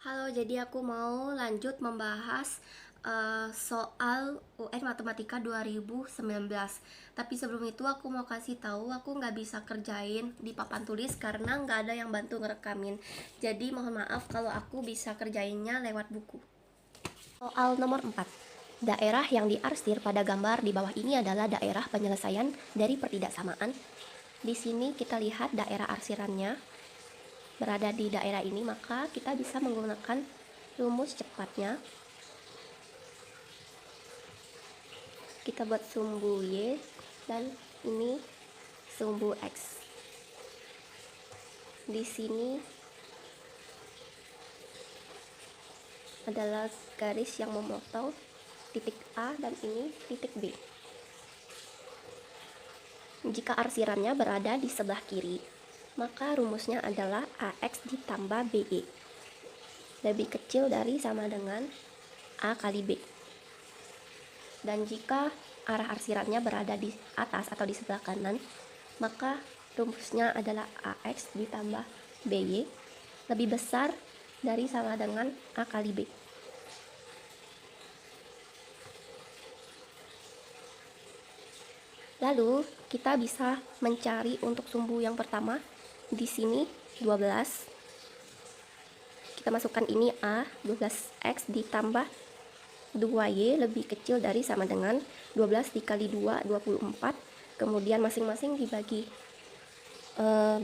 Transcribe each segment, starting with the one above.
Halo, jadi aku mau lanjut membahas soal UN Matematika 2019. Tapi sebelum itu aku mau kasih tahu aku nggak bisa kerjain di papan tulis karena nggak ada yang bantu ngerekamin. Jadi mohon maaf kalau aku bisa kerjainnya lewat buku. Soal nomor 4. Daerah yang diarsir pada gambar di bawah ini adalah daerah penyelesaian dari pertidaksamaan. Di sini kita lihat daerah arsirannya berada di daerah ini, maka kita bisa menggunakan rumus cepatnya. Kita buat sumbu Y dan ini sumbu X. Di sini adalah garis yang memotong titik A dan ini titik B. Jika arsirannya berada di sebelah kiri, maka rumusnya adalah AX ditambah BE. Lebih kecil dari sama dengan A kali B. Dan jika arah arsirannya berada di atas atau di sebelah kanan, maka rumusnya adalah AX ditambah BY lebih besar dari sama dengan A kali B. Lalu kita bisa mencari untuk sumbu yang pertama. Di sini 12. Kita masukkan ini A, 12X ditambah 2Y lebih kecil dari sama dengan 12 dikali 2, 24. Kemudian masing-masing dibagi 2,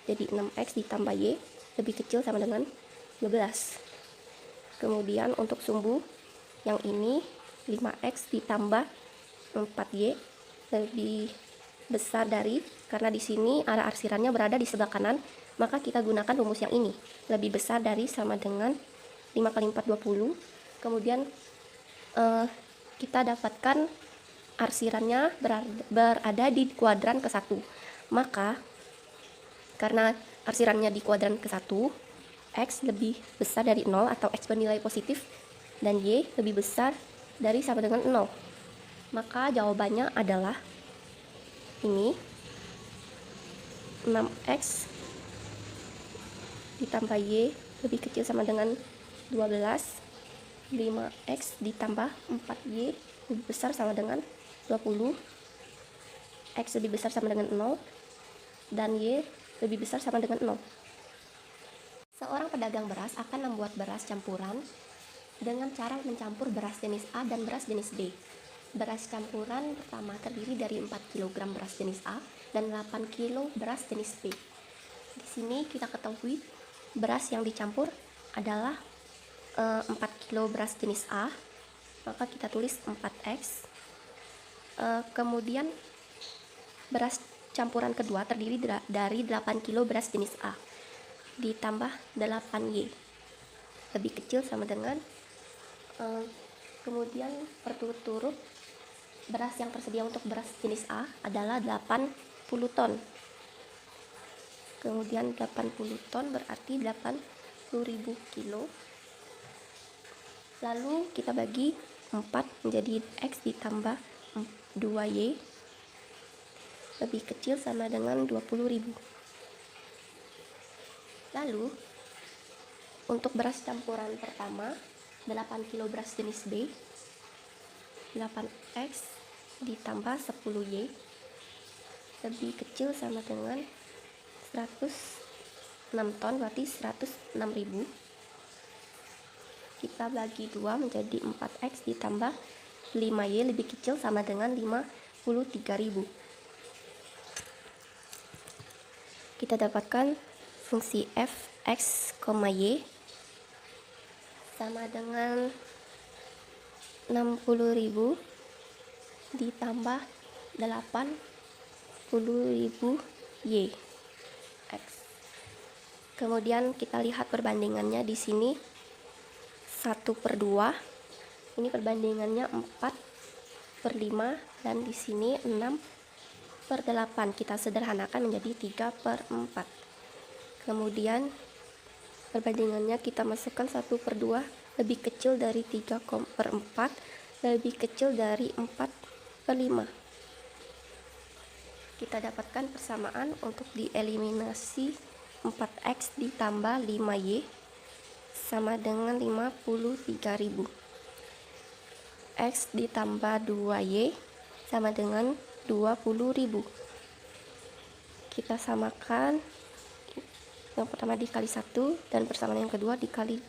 jadi 6X ditambah Y lebih kecil sama dengan 12. Kemudian untuk sumbu yang ini 5X ditambah 4Y lebih besar dari, karena di sini arah arsirannya berada di sebelah kanan, maka kita gunakan rumus yang ini, lebih besar dari sama dengan 5 kali 4, 20. Kemudian kita dapatkan arsirannya berada di kuadran ke-1. Maka karena arsirannya di kuadran ke-1, X lebih besar dari 0 atau X bernilai positif dan Y lebih besar dari sama dengan 0. Maka jawabannya adalah ini 6X ditambah Y lebih kecil sama dengan 12, 5X ditambah 4Y lebih besar sama dengan 20, X lebih besar sama dengan 0, dan Y lebih besar sama dengan 0. Seorang pedagang beras akan membuat beras campuran dengan cara mencampur beras jenis A dan beras jenis B. Beras campuran pertama terdiri dari 4 kg beras jenis A dan 8 kg beras jenis B. Di sini kita ketahui beras yang dicampur adalah 4 kg beras jenis A, maka kita tulis 4X. Kemudian beras campuran kedua terdiri dari 8 kg beras jenis A ditambah 8Y lebih kecil sama dengan kemudian berturut-turut beras yang tersedia untuk beras jenis A adalah 80 ton. Kemudian 80 ton berarti 80.000 kilo. Lalu kita bagi 4 menjadi X ditambah 2Y lebih kecil sama dengan 20.000. Lalu untuk beras campuran pertama 8 kg beras jenis B, 8X ditambah 10Y lebih kecil sama dengan 106 ton, berarti 106.000. Kita bagi 2 menjadi 4X ditambah 5Y lebih kecil sama dengan 53.000. Kita dapatkan fungsi f x, y sama dengan 60.000 ditambah 80.000 Y X. Kemudian kita lihat perbandingannya di sini 1/2. Ini perbandingannya 4/5 dan di sini 6/8. Kita sederhanakan menjadi 3/4. Kemudian perbandingannya kita masukkan 1/2 lebih kecil dari 3/4 lebih kecil dari 4/5. Kita dapatkan persamaan untuk dieliminasi 4X ditambah 5Y sama dengan 53.000. X ditambah 2Y sama dengan 20.000. Kita samakan, yang pertama dikali 1 dan persamaan yang kedua dikali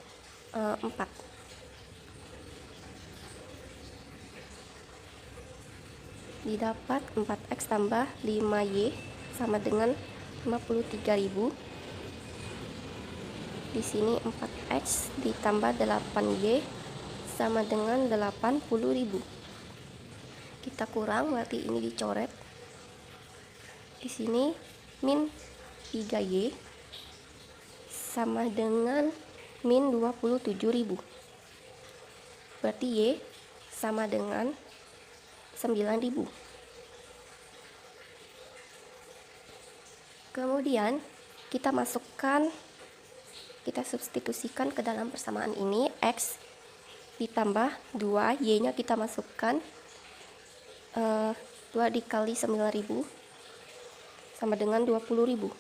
4. Didapat 4X tambah 5Y sama dengan 53.000. Di sini 4X ditambah 8Y sama dengan 80.000. Kita kurang, berarti ini dicoret. Di sini min 3Y sama dengan min 27.000. Berarti Y sama dengan 9.000. Kemudian kita substitusikan ke dalam persamaan ini. X ditambah 2, Y-nya kita masukkan 2 dikali 9.000 sama dengan 20.000.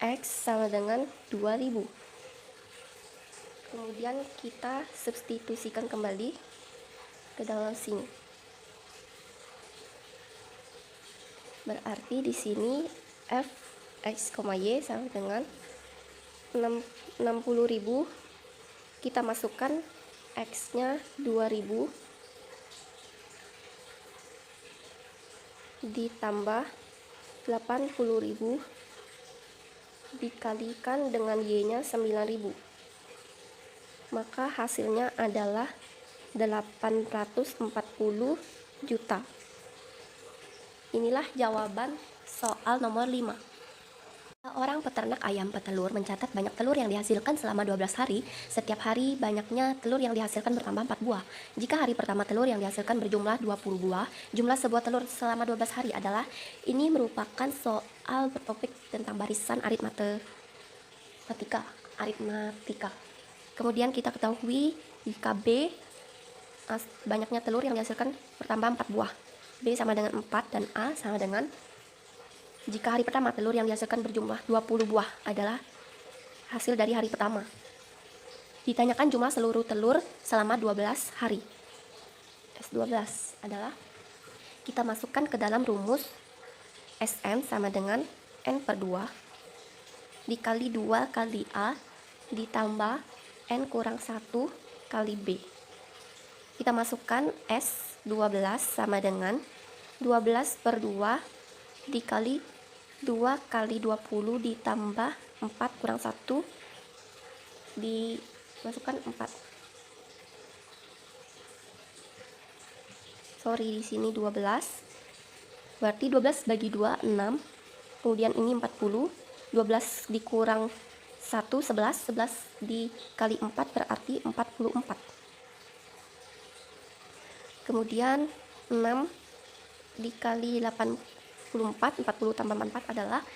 X sama dengan 2.000. Kemudian kita substitusikan kembali ke dalam sini. Berarti di sini f x, y sama dengan 60.000. Kita masukkan x-nya 2.000 ditambah 80.000 dikalikan dengan y-nya 9.000. Maka hasilnya adalah 840 juta. Inilah jawaban soal nomor 5. Seorang peternak ayam petelur mencatat banyak telur yang dihasilkan selama 12 hari. Setiap hari banyaknya telur yang dihasilkan bertambah 4 buah. Jika hari pertama telur yang dihasilkan berjumlah 20 buah, jumlah sebuah telur selama 12 hari adalah. Ini merupakan soal bertopik tentang barisan aritmatika. Kemudian kita ketahui jika B banyaknya telur yang dihasilkan bertambah 4 buah. B sama dengan 4 dan A sama dengan, jika hari pertama telur yang dihasilkan berjumlah 20 buah adalah hasil dari hari pertama. Ditanyakan jumlah seluruh telur selama 12 hari. S12 adalah, kita masukkan ke dalam rumus Sn sama dengan N per 2 dikali 2 kali A ditambah N kurang 1 kali B. Kita masukkan S12 sama dengan 12 per 2 dikali 2 kali 20 ditambah 4 kurang 1 dimasukkan 4. Sorry, di sini 12. Berarti 12 bagi 2 6. Kemudian ini 40. 12 dikurang 1 11. 11 dikali 4 berarti 44. Kemudian 6 dikali 84, 40 tambah 44 adalah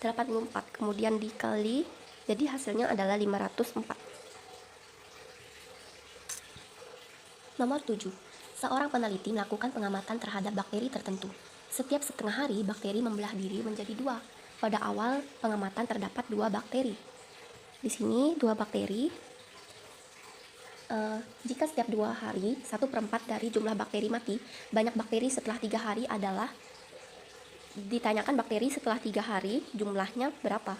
84. Kemudian dikali, jadi hasilnya adalah 504. Nomor 7. Seorang peneliti melakukan pengamatan terhadap bakteri tertentu. Setiap setengah hari, bakteri membelah diri menjadi 2. Pada awal pengamatan terdapat 2 bakteri. Di sini 2 bakteri. Jika setiap 2 hari 1/4 dari jumlah bakteri mati, banyak bakteri setelah 3 hari adalah. Ditanyakan bakteri setelah 3 hari jumlahnya berapa.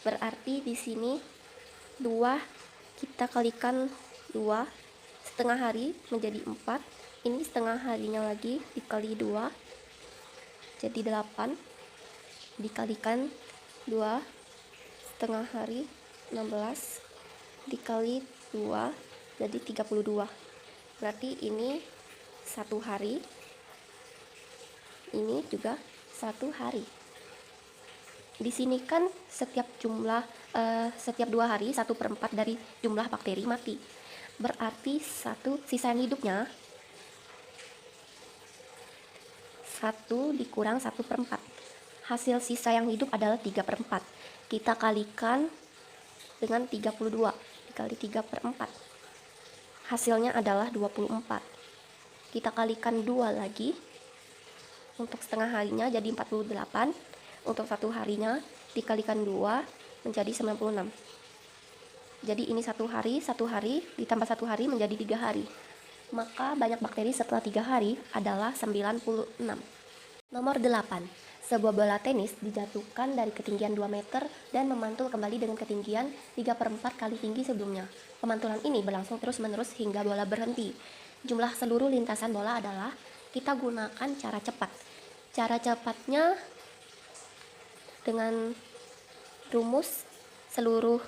Berarti di sini 2 kita kalikan 2, setengah hari menjadi 4. Ini setengah harinya lagi dikali 2 jadi 8, dikalikan 2 setengah hari 16 dikali 2 jadi 32. Berarti ini 1 hari, ini juga 1 hari. Di sini kan setiap 2 hari 1/4 dari jumlah bakteri mati. Berarti sisa yang hidupnya 1 dikurang 1/4. Hasil sisa yang hidup adalah 3/4. Kita kalikan dengan 32 dikali 3/4. Hasilnya adalah 24. Kita kalikan 2 lagi. Untuk setengah harinya jadi 48. Untuk 1 harinya dikalikan 2 menjadi 96. Jadi ini satu hari ditambah 1 hari menjadi 3 hari. Maka banyak bakteri setelah 3 hari adalah 96. Nomor 8. Sebuah bola tenis dijatuhkan dari ketinggian 2 meter dan memantul kembali dengan ketinggian 3/4 kali tinggi sebelumnya. Pemantulan ini berlangsung terus-menerus hingga bola berhenti. Jumlah seluruh lintasan bola adalah, kita gunakan cara cepat. Cara cepatnya dengan rumus seluruh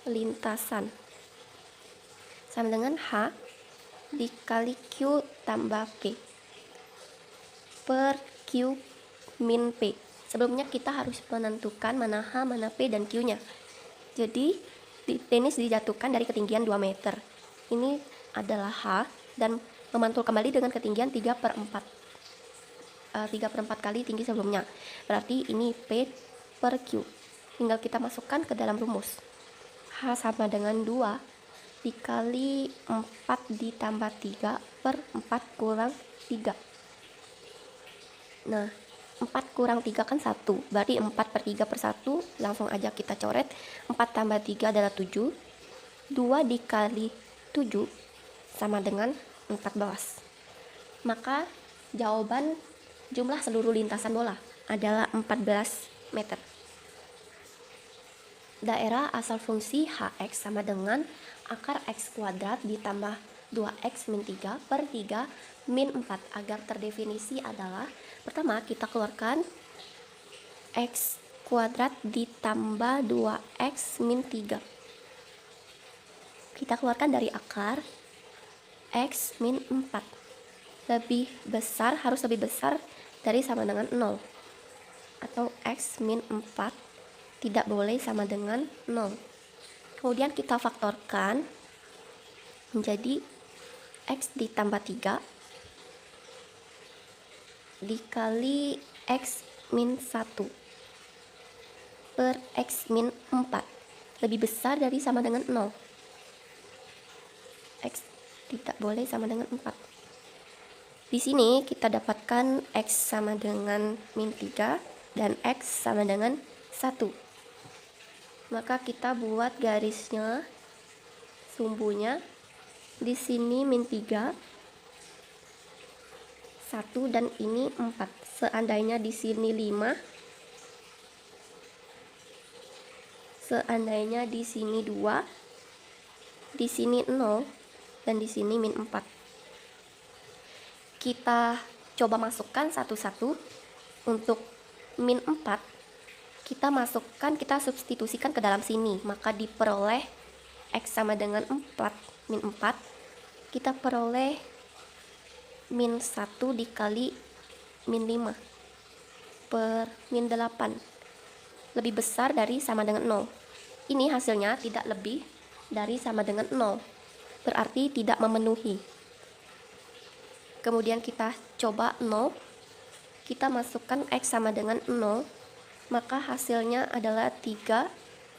lintasan sama dengan H dikali Q tambah P per Q min P. Sebelumnya kita harus menentukan mana H, mana P, dan Q-nya. Jadi, tenis dijatuhkan dari ketinggian 2 meter. Ini adalah H dan memantul kembali dengan ketinggian 3/4 kali tinggi sebelumnya. Berarti ini P per Q. Tinggal kita masukkan ke dalam rumus. H sama dengan 2 dikali 4 ditambah 3 per 4 kurang 3. Nah, 4 kurang 3 kan 1, berarti 4 per 3 per 1, langsung aja kita coret. 4 tambah 3 adalah 7, 2 dikali 7 sama dengan 14. Maka jawaban jumlah seluruh lintasan bola adalah 14 meter. Daerah asal fungsi Hx sama dengan akar X kuadrat ditambah 2X min 3 per 3 min 4. Agar terdefinisi adalah, pertama kita keluarkan X kuadrat ditambah 2X min 3. Kita keluarkan dari akar X min 4. Harus lebih besar dari sama dengan 0. Atau X min 4 tidak boleh sama dengan 0. Kemudian kita faktorkan menjadi X ditambah 3 dikali X min 1 per X min 4 lebih besar dari sama dengan 0. X tidak boleh sama dengan 4. Di sini kita dapatkan X sama dengan min 3 dan X sama dengan 1. Maka kita buat garisnya, sumbunya. Di sini min 3, 1, dan ini 4. Seandainya di sini 5, seandainya di sini 2, di sini 0, dan di sini min 4. Kita coba masukkan satu-satu. Untuk min 4 kita substitusikan ke dalam sini, maka diperoleh X sama dengan 4 min 4. Kita peroleh min 1 dikali min 5 per min 8 lebih besar dari sama dengan 0. Ini hasilnya tidak lebih dari sama dengan 0, berarti tidak memenuhi. Kemudian kita coba 0, kita masukkan X sama dengan 0, maka hasilnya adalah 3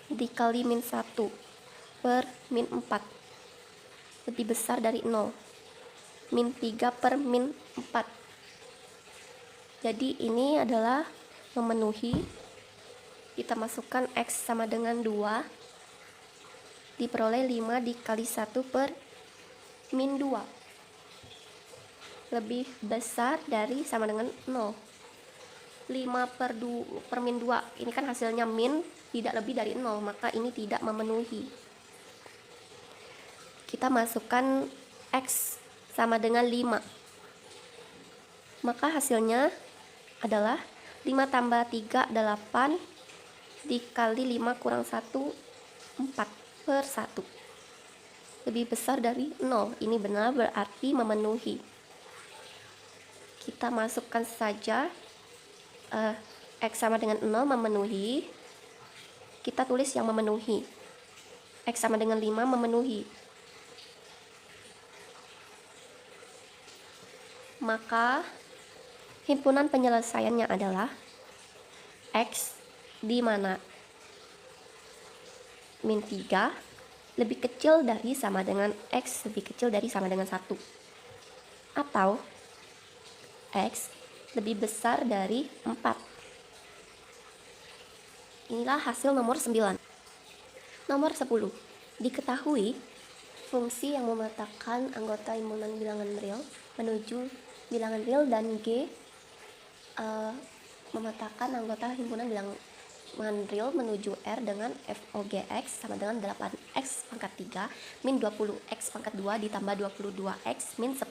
dikali min 1 per min 4 lebih besar dari 0. Min 3 per min 4. Jadi ini adalah memenuhi. Kita masukkan X sama dengan 2, diperoleh 5 dikali 1 per min 2 lebih besar dari sama dengan 0. 5 per min 2, ini kan hasilnya min, tidak lebih dari 0, maka ini tidak memenuhi. Kita masukkan X sama dengan 5, maka hasilnya adalah 5 tambah 3, 8, dikali 5 kurang 1, 4 per 1 lebih besar dari 0. Ini benar, berarti memenuhi. Kita masukkan saja X sama dengan 0 memenuhi. Kita tulis yang memenuhi. X sama dengan 5 memenuhi. Maka himpunan penyelesaiannya adalah X di mana min 3 lebih kecil dari sama dengan X lebih kecil dari sama dengan 1, atau X lebih besar dari 4. Inilah hasil nomor 9. Nomor 10. Diketahui fungsi yang memetakan anggota himpunan bilangan real menuju bilangan real dan G memetakan anggota himpunan bilangan real menuju R dengan FOGX sama dengan 8X pangkat 3 min 20X pangkat 2 ditambah 22X min 10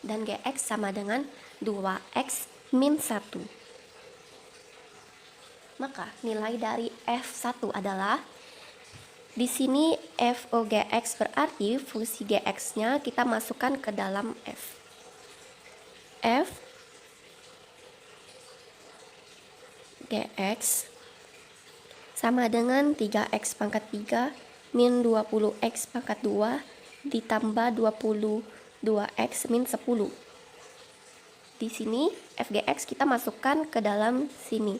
dan GX sama dengan 2X min 1. Maka nilai dari F1 adalah, di sini FOGX berarti fungsi GX-nya kita masukkan ke dalam F. F GX sama dengan 3X pangkat 3 min 20X pangkat 2 ditambah 22X min 10. Di sini FGX kita masukkan ke dalam sini.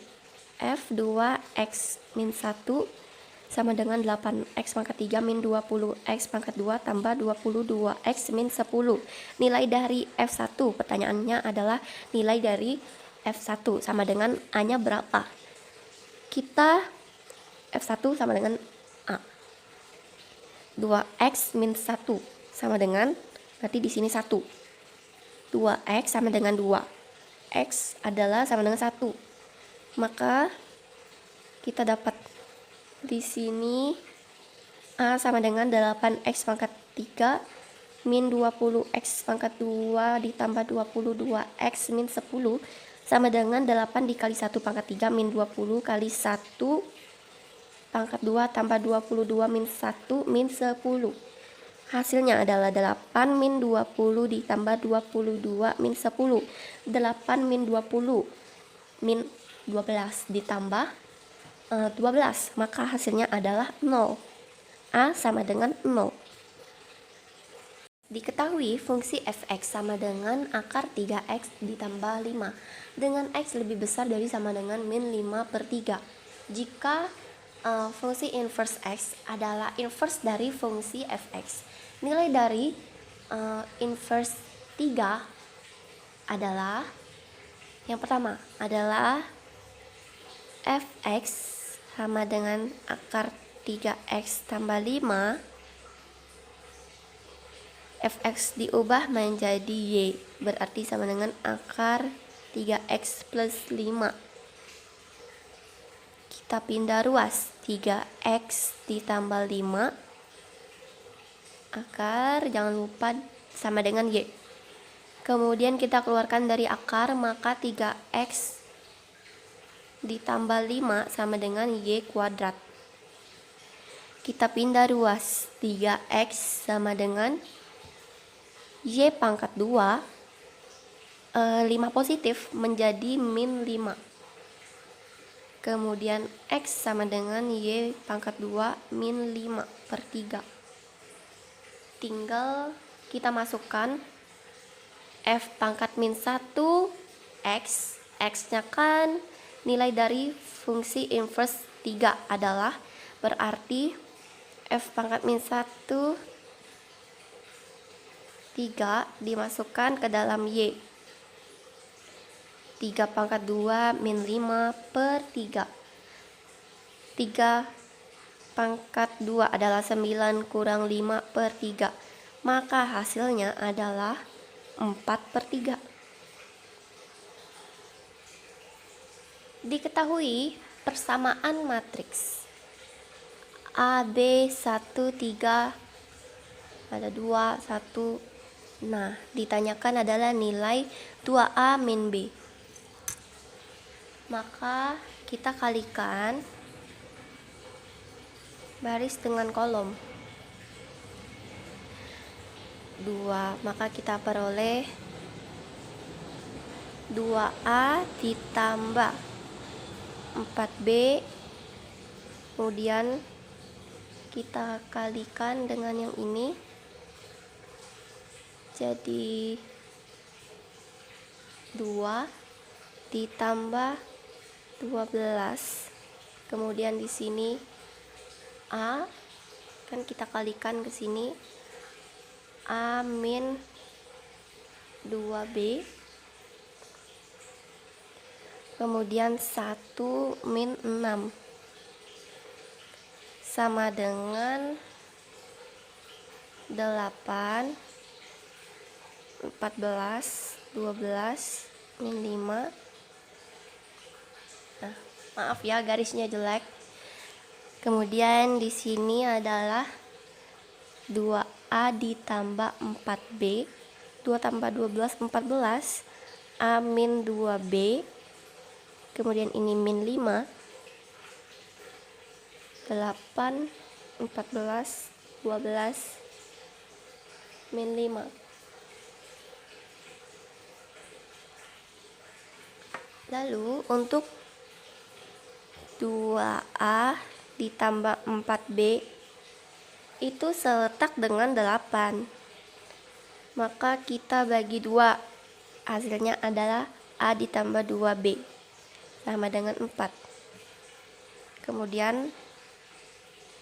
F2X min 1 sama dengan 8X pangkat 3 min 20X pangkat 2 tambah 22X min 10. Nilai dari F1, pertanyaannya adalah nilai dari F1 sama dengan A-nya berapa? Kita F1 sama dengan A. 2X min 1 sama dengan, berarti di sini 1. 2X sama dengan 2. X adalah sama dengan 1. Maka kita dapat di sini A sama dengan 8X pangkat 3 min 20X pangkat 2 ditambah 22X min 10 sama dengan 8 dikali 1 pangkat 3 min 20 kali 1 pangkat 2 tambah 22 min 1 min 10. Hasilnya adalah 8 min 20 ditambah 22 min 10. 8 min 20 min 12 ditambah 12, maka hasilnya adalah 0. A sama dengan 0. Diketahui fungsi fx sama dengan akar 3x ditambah 5 dengan x lebih besar dari sama dengan min 5/3. Jika fungsi inverse x adalah inverse dari fungsi fx, nilai dari inverse 3 adalah, yang pertama adalah fx sama dengan akar 3x tambah 5. Fx diubah menjadi y, berarti sama dengan akar 3x plus 5. Kita pindah ruas, 3x ditambah 5 akar, jangan lupa sama dengan y. Kemudian kita keluarkan dari akar, maka 3x ditambah 5 sama dengan y kuadrat. Kita pindah ruas, 3x sama dengan y pangkat 2, 5 positif menjadi min 5. Kemudian x sama dengan y pangkat 2 min 5/3. Tinggal kita masukkan f pangkat min 1 x, x-nya kan nilai dari fungsi inverse 3 adalah, berarti f pangkat min 1 3 dimasukkan ke dalam y. 3 pangkat 2 min 5/3. 3 pangkat 2 adalah 9 kurang 5/3. Maka hasilnya adalah 4/3. Diketahui persamaan matriks A, B, 1, 3, ada 2, 1. Nah, ditanyakan adalah nilai 2A min B. Maka kita kalikan baris dengan kolom 2, maka kita peroleh 2A ditambah 4B, kemudian kita kalikan dengan yang ini, jadi 2 ditambah 12. Kemudian di sini A kan kita kalikan ke sini, A min 2B, kemudian 1 min 6. sama dengan 8, 14, 12, min 5. Nah, maaf ya garisnya jelek. Kemudian di sini adalah 2A ditambah 4B. 2 tambah 12, 14. A min 2B. Kemudian ini min 5. 8, 14, 12, min 5. Lalu untuk 2A ditambah 4B itu seletak dengan 8. Maka kita bagi 2. Hasilnya adalah A ditambah 2B sama dengan 4. Kemudian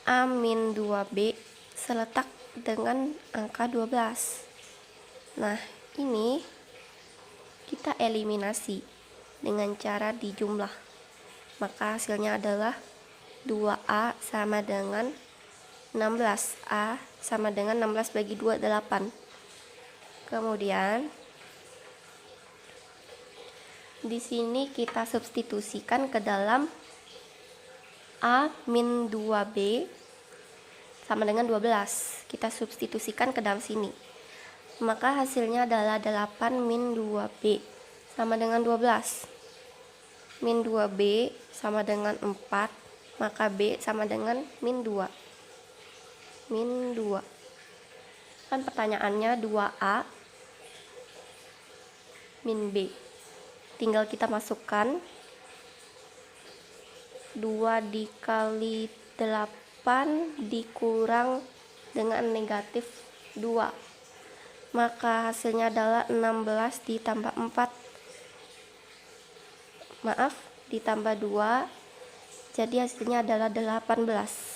A min 2B seletak dengan angka 12. Nah, ini kita eliminasi dengan cara dijumlah. Maka hasilnya adalah 2A sama dengan 16. A sama dengan 16 bagi 2, 8. Kemudian di sini kita substitusikan ke dalam A min 2B sama dengan 12. Kita substitusikan ke dalam sini. Maka hasilnya adalah 8 min 2B sama dengan 12. Min 2B sama dengan 4, maka B sama dengan min 2. Min 2. Kan pertanyaannya 2A min B. Tinggal kita masukkan 2 dikali 8 dikurang dengan negatif 2. Maka hasilnya adalah 16 ditambah 4. Maaf, ditambah 2. Jadi hasilnya adalah 18.